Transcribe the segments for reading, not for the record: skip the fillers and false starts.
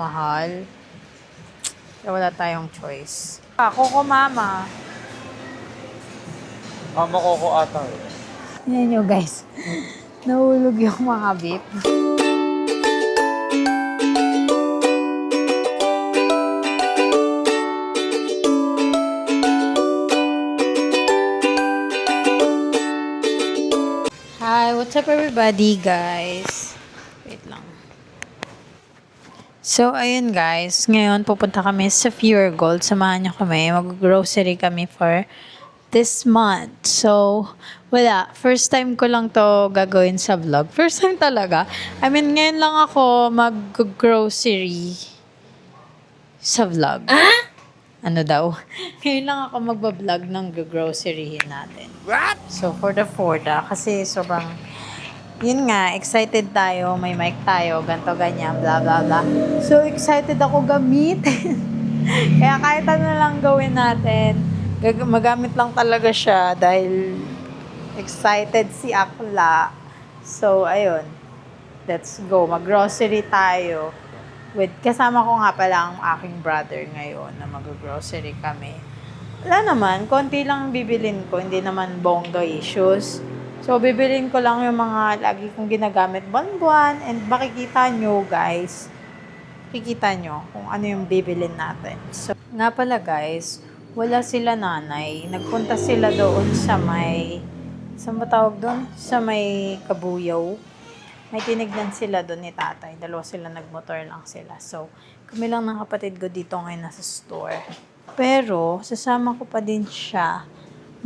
Mahal. Kaya wala tayong choice. Ako ko, mama. Mama Coco ata eh. Yan nyo, guys. Nahulog yung mga beef. Hi, what's up everybody, guys? Wait lang. So, ayun guys. Ngayon, pupunta kami sa Pure Gold. Samahan nyo kami. Mag-grocery kami for this month. So, wala. First time ko lang to gagawin sa vlog. First time talaga. I mean, ngayon lang ako mag-grocery sa vlog. Ano daw? Ngayon lang ako magbablog ng groceryhin natin. So, for the Forda, kasi sobrang, yun nga, excited tayo, may mic tayo, ganto ganyan, bla bla bla. So, excited ako gamitin. Kaya kahit ano lang gawin natin, magamit lang talaga siya dahil excited si Akla. So, ayun. Let's go. Mag-grocery tayo. Kasama ko nga pala ang aking brother ngayon na mag-grocery kami. Wala naman, konti lang bibilin ko, hindi naman bongga issues. So, bibilin ko lang yung mga lagi kong ginagamit buwan-buwan and makikita nyo guys, kikita nyo kung ano yung bibilin natin. So, nga pala guys, wala sila nanay. Nagpunta sila doon sa may, saan ba tawag doon? Sa may Kabuyaw. May tinignan sila doon ni tatay. Dalawa sila, nagmotor lang sila. So, kami lang ng kapatid ko dito ngayon nasa store. Pero, sasama ko pa din siya.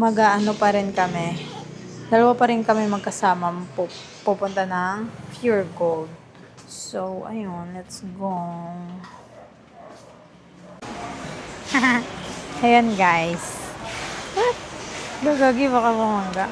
Mag-aano pa rin kami. Dalawa pa rin kami magkasama. Pupunta ng Pure Gold. So, ayun. Let's go. Ayan, guys. Gagagi, baka bumangga.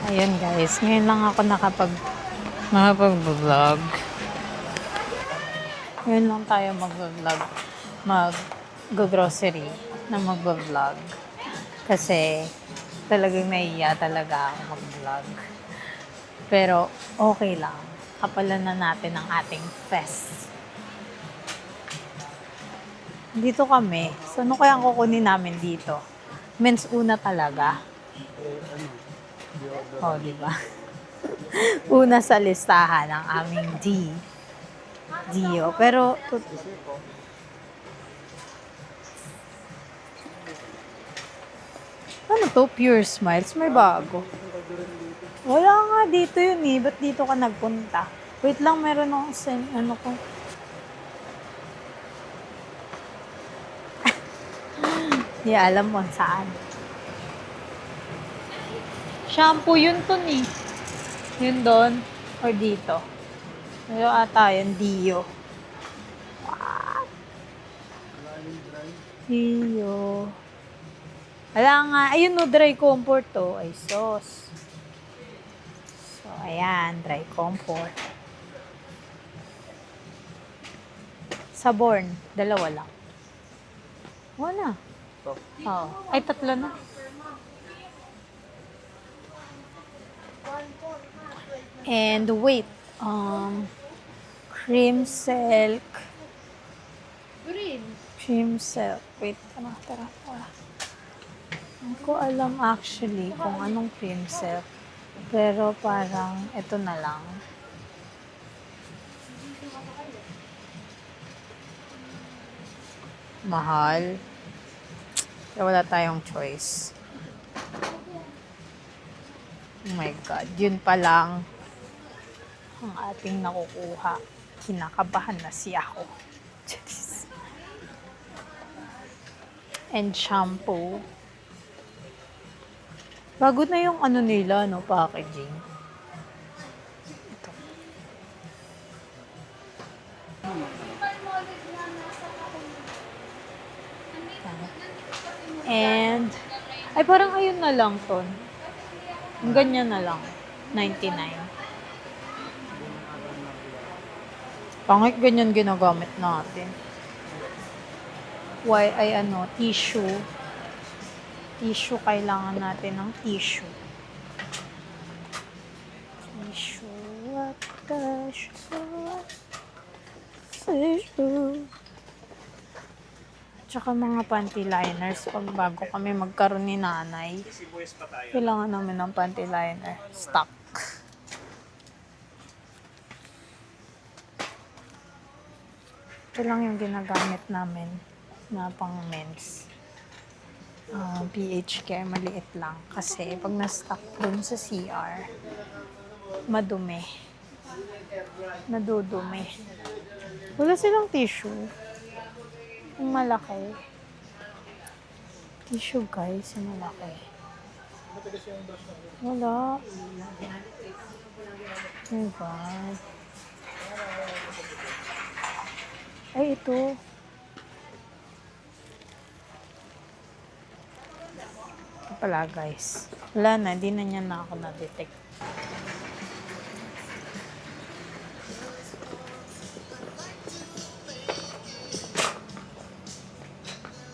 Ayun guys, ngayon lang ako nakapag-vlog. Ngayon lang tayo mag-vlog, mag-grocery na mag-vlog. Kasi talagang nahiya talaga ako mag-vlog. Pero okay lang, kapalan na natin ang ating fest. Dito kami, so ano kaya ang kukunin namin dito? Men's una talaga. Oh, di ba? Una sa listahan ang aming Dio. Pero ano to? Pure Smiles? May bago. Wala nga dito yun eh. Ba't dito ka nagpunta? Wait lang, meron akong ano ko. Di alam mo saan. Shampoo yun to ni. Yun doon. Or dito. Pero ata yun, Dio. What? Dio. Wala nga. Ayun no, dry comfort to. Ay, sauce. So, ayan. Dry comfort. Saborn. Dalawa lang. Wala. Oh. Ay, tatlo na. And wait, cream silk. Cream silk. Wait, tara. Hindi ko alam actually kung anong cream silk. Pero parang ito na lang. Mahal. Kaya wala tayong choice. Oh my God, yun pa lang ang ating nakukuha. Kinakabahan na siya ako. And shampoo. Bago na yung ano nila, no, packaging. Ito. And, ay parang ayun na lang to. Ang ganyan na lang. 99. Pangit ganyan ginagamit natin. Tissue. Tissue, kailangan natin ng tissue. Tissue, what the tissue. Tsaka mga panty liners pag bago kami magkaroon ni nanay. Kailangan namin ng panty liner. Stock. Ito lang yung ginagamit namin na pang men's. PH care, maliit lang. Kasi pag na-stock dun sa CR, madumi. Nadudumi. Wala silang tissue. Yung malaki. Tissue guys, yung malaki. Wala. Oh my God. Ay, ito. Ito pala guys. Wala na, di na niya na ako na-detect.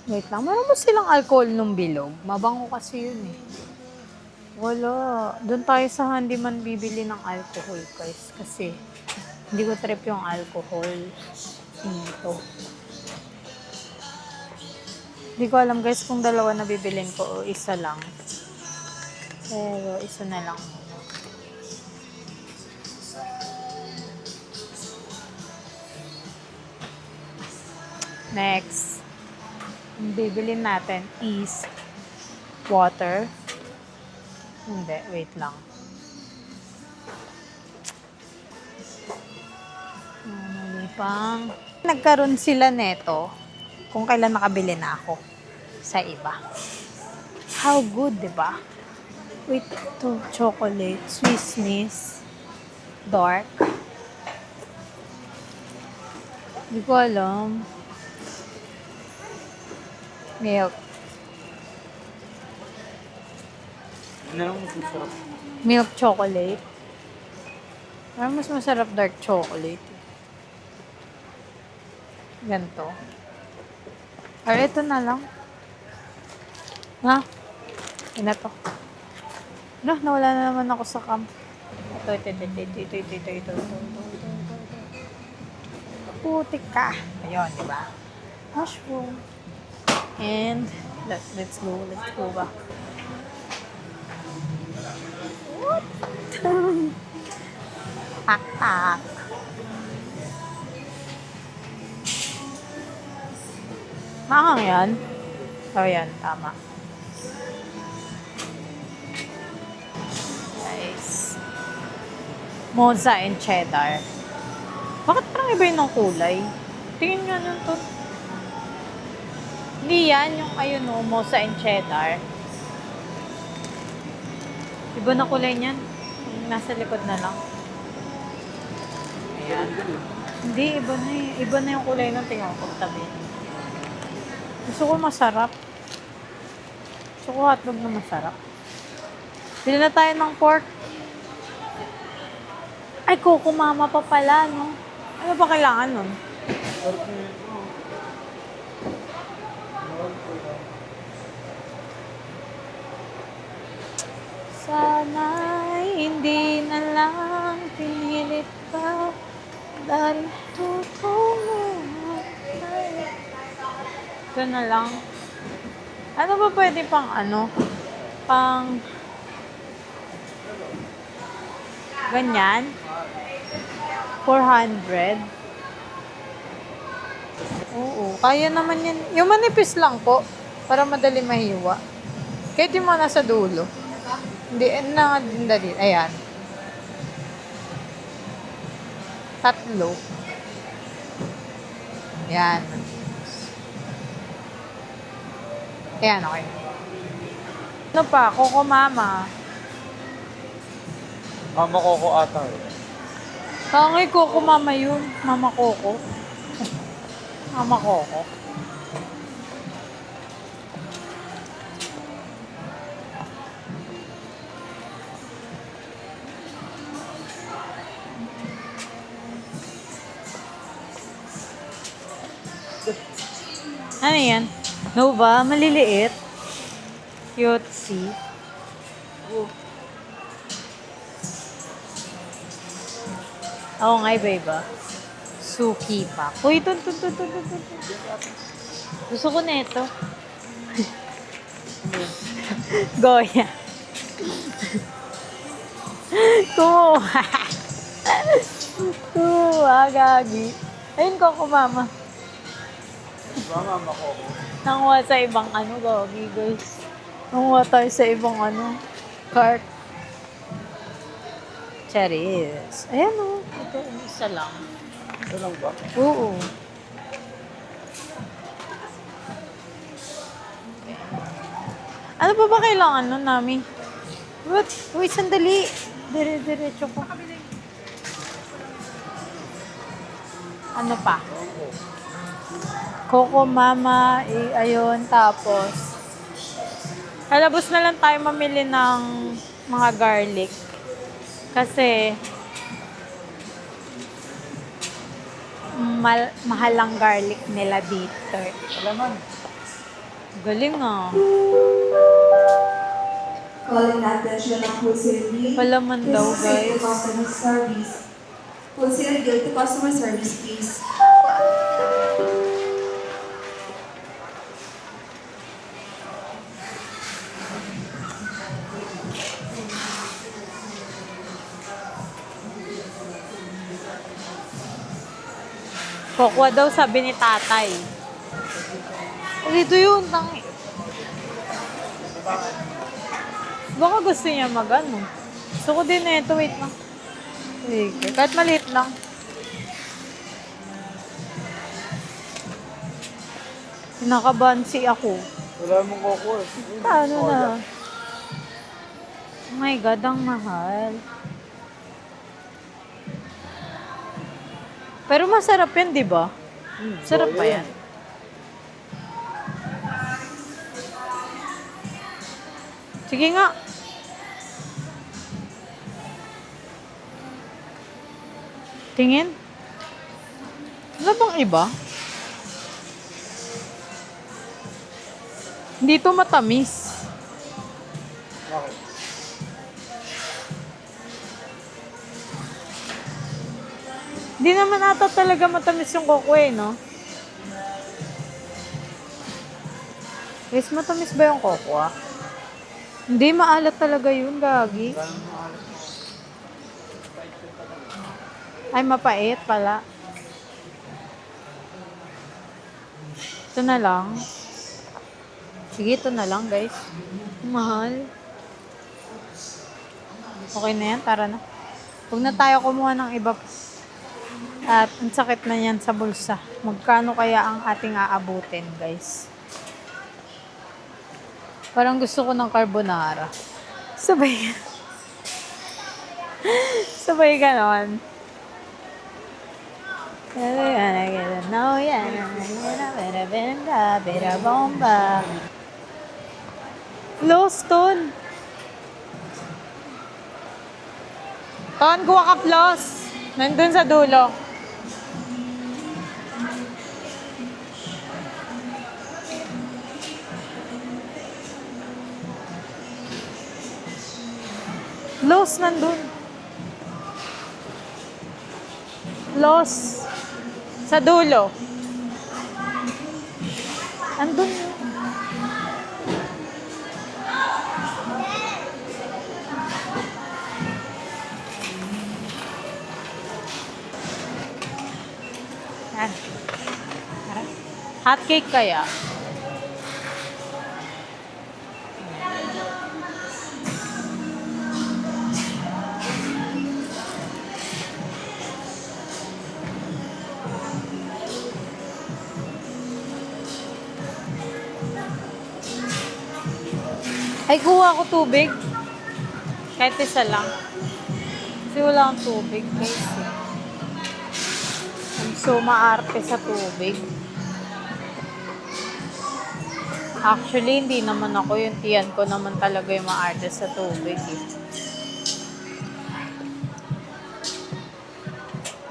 Wait lang, meron ba silang alcohol nung bilog? Mabango kasi yun eh. Wala. Doon tayo sa handyman bibili ng alcohol guys. Kasi hindi ko trip yung alcohol dito. Hindi ko alam guys kung dalawa na bibilin ko o isa lang. Pero isa na lang. Next. Ang bibilin natin is water. Hindi, wait lang. Mali pang. Nagkaroon sila neto kung kailan nakabili na ako sa iba. How good, di ba? Wait, ito, chocolate, Swiss Miss, dark. Hindi ko alam. Milk. Ano lang mas masarap? Milk chocolate. Parang mas masarap dark chocolate. Ganito. Or ito na lang. Ha? Yun na to. No, nawala na naman ako sa camp. Ito. Putik ka. Ayun, di ba? Mushroom. And let's go ba. What? Tak. Makang yan. So yan, tama. Nice. Mozza and cheddar. Bakit parang iba yun ng kulay? Tingin nga nun to. Hindi yan, yung ayun o, mozza and cheddar. Iba na kulay niyan. Yung nasa likod na lang. Ayan. Hindi, iba na eh. Iba na yung kulay ng tingnan ko tabi. Gusto ko masarap. Gusto ko hotdog na masarap. Bili na tayo ng pork. Ay, kukumama pa pala, no? Ano pa kailangan nun? Sana hindi na lang pinilit pa dahil tutulong. Ito na lang. Ano ba pwede pang ano? Pang ganyan? 400? Oo, kaya naman yan. Yung manipis lang po, para madali mahiwa. Kahit yung mga nasa dulo. Hindi, na din dali. Ayan. 3. Ayan. Ayan, okay. Ano pa? Coco Mama. Mama Coco ata eh. Kangay Coco Mama yun. Mama Coco. Mama Coco. Ano yan? Nova, maliliit. Cutesy. Oo nga, iba-iba. Suki pa. Uy, ito. Gusto ko na ito. Goya. Kumuha. Kumuha, gagi. Ayun ko, mama. Diba mama ko? Nanguha sa ibang ano, gagi, guys. Nanguha tayo sa ibang ano, cart. Charis. Ayan o. Ito, isa lang. Ito lang ba? Oo. Ano pa ba kailangan nun, Nami? What? Wait, sandali. Dire-diretso ko. Ano pa? Coco Mama, ayun, tapos. Kalabos na lang tayo mamili ng mga garlic. Kasi, mahal ang garlic nila dito. Alaman. Galing ah. Calling attention ng Wholesale Deal. Palaman daw, Please proceed to guys. customer service. Wholesale Deal to customer service, please. Kokwa daw sabi ni tatay. Dito yun, tangi. Baka gusto niya mag-ano. Gusto ko din na ito, wait lang. Sige, kahit maliit lang. Kinakabansi ako. Wala mong koko eh. Ano na? Oh my God, ang mahal. Pero masarap yan, di ba? Sarap pa yan. Sige nga. Tingin. Ano bang iba? Hindi to matamis. Bakit? Hindi naman ata talaga matamis yung koko eh, no? Guys, matamis ba yung koko ah? Hindi, maalat talaga yun, gagi. Ay, mapait pala. Ito na lang. Sige, ito na lang, guys. Mahal. Okay na yan, tara na. Huwag na tayo kumuha ng iba. At ang sakit na yan sa bulsa. Magkano kaya ang ating aabutin, guys? Parang gusto ko ng carbonara. Sabay. Sabay ganon. No, yeah. Bera bomba. Floss, Ton. Ton, kuha ka floss. Nandun sa dulo. Floss, nandun. Floss. Sa dulo. Andun. Yan. Hot cake kaya? Ay, kuha ko tubig. Kahit isa lang. Kasi wala akong tubig, guys. I'm so maarte sa tubig. Actually, hindi naman ako yung tiyan ko naman talaga yung maarte sa tubig. Eh.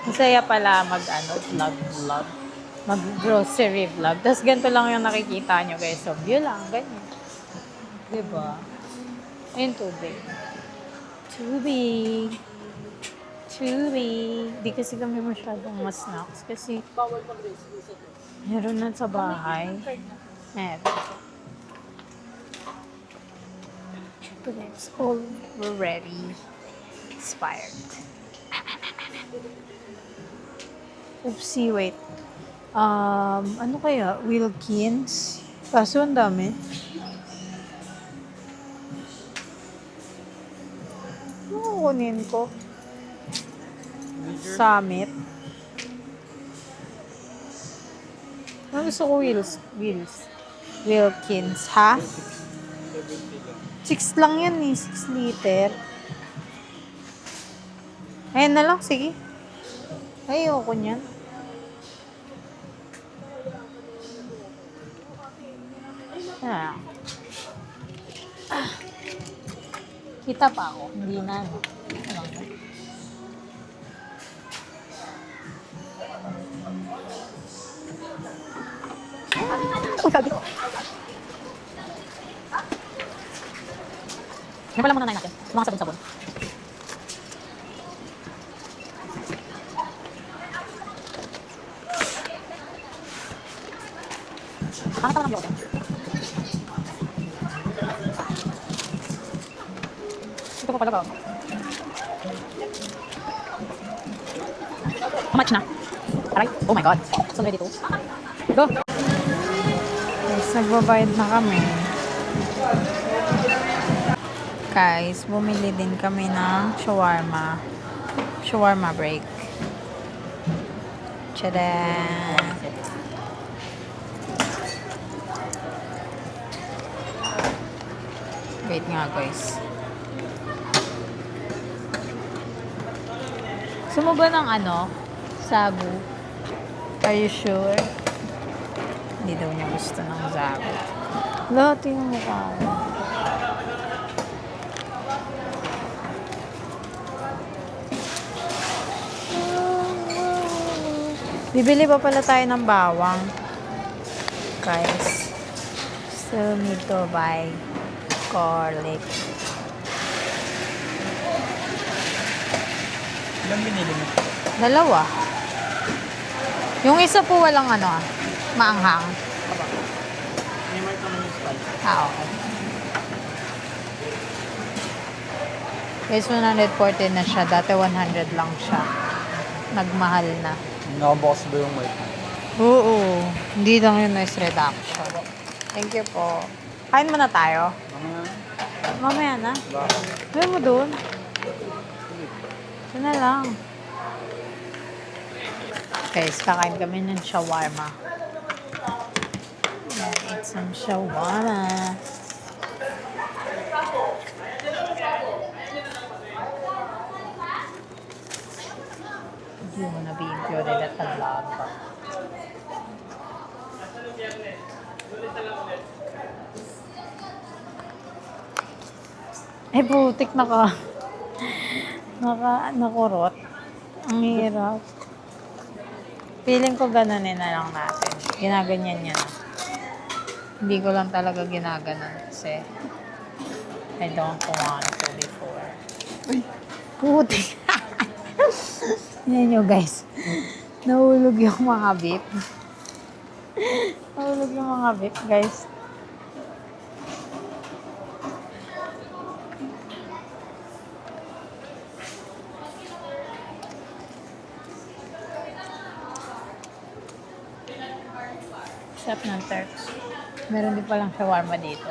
Masaya pala vlog. Mag-grocery vlog. Tapos ganito lang yung nakikita nyo, guys. So, view lang, ganyan. Diba? Ayun, tubig. Tubig. Tubig. Di kasi kami masyadong snacks kasi meron na sa bahay. Meron. Chocolates already expired. Oopsie, wait. Ano kaya? Wilkins? Kaso ang dami. Ano kukunin ko? Summit. Ano gusto ko? Wheels. Wilkins, ha? 6 lang yan eh. 6 liter. Ayan na lang, sige. Ayoko niyan. Ah. Kita pa ako. Hindi na. No? Ano lang ba? Sabi ko. Ano pala muna natin? Mga sabon-sabon. Bakit ako ng yoga? Ito pa pala ba? How much na? Aray, oh my god. So ready to? Go! Guys, nagbabayad na kami. Guys, bumili din kami ng shawarma. Shawarma break. Tchadan! Wait nga guys. Gusto mo ba ng ano? Sabu? Are you sure? Hindi daw niya gusto ng sabu. Lahat yung mukha mo. Bibili pa pala tayo ng bawang. Guys. Still need to buy garlic. Ilang binili mo? 2. Yung isa po walang ano maanghang. May mark naman yung spice. Okay. Guys, 140 na siya. Dati 100 lang siya. Nagmahal na. Nakabox ba yung mark? Oo. Hindi lang yung noise reduction. Thank you po. Kain muna tayo. Mamaya na. Gawin mo doon. Ito na lang. Guys, kakain kami ng shawarma. Eat some shawarma. Hindi mo na be-impure at vlog. Putik nakurot. Ang hirap. Feeling ko ganonin na lang natin. Ginaganyan niya na. Hindi ko lang talaga ginaganon kasi I don't want to before. Putik. Yan nyo guys. Nahulog yung mga beef. Nahulog yung mga beef guys. Sarap ng Turks. Meron din palang shawarma dito.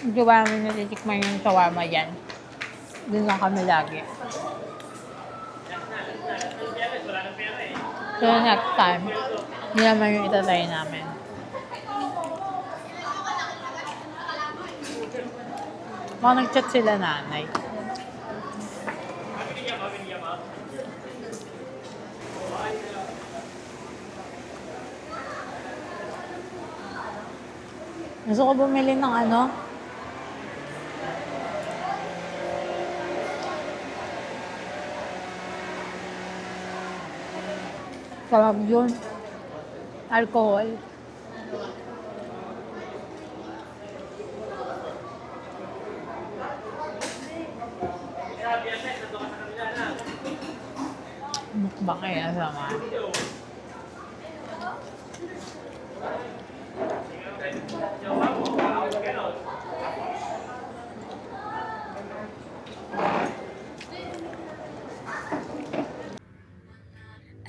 Hindi ba namin natitikman yung shawarma dyan? Doon lang kami lagi. So next time, hindi naman yung itatry namin. Baka nag-chat sila nanay. Gusto ko bumili ng ano? Sarap yun. Alcohol. Baka kaya sama.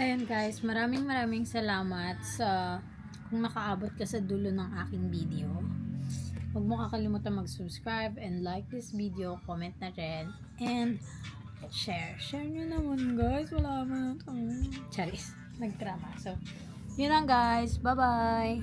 Ayun guys, maraming salamat sa kung nakaabot ka sa dulo ng aking video. Huwag mo kakalimutan mag-subscribe and like this video, comment na rin, and share. Share nyo naman guys, wala man ito. Charis, nagdrama. So, yun lang guys, bye-bye!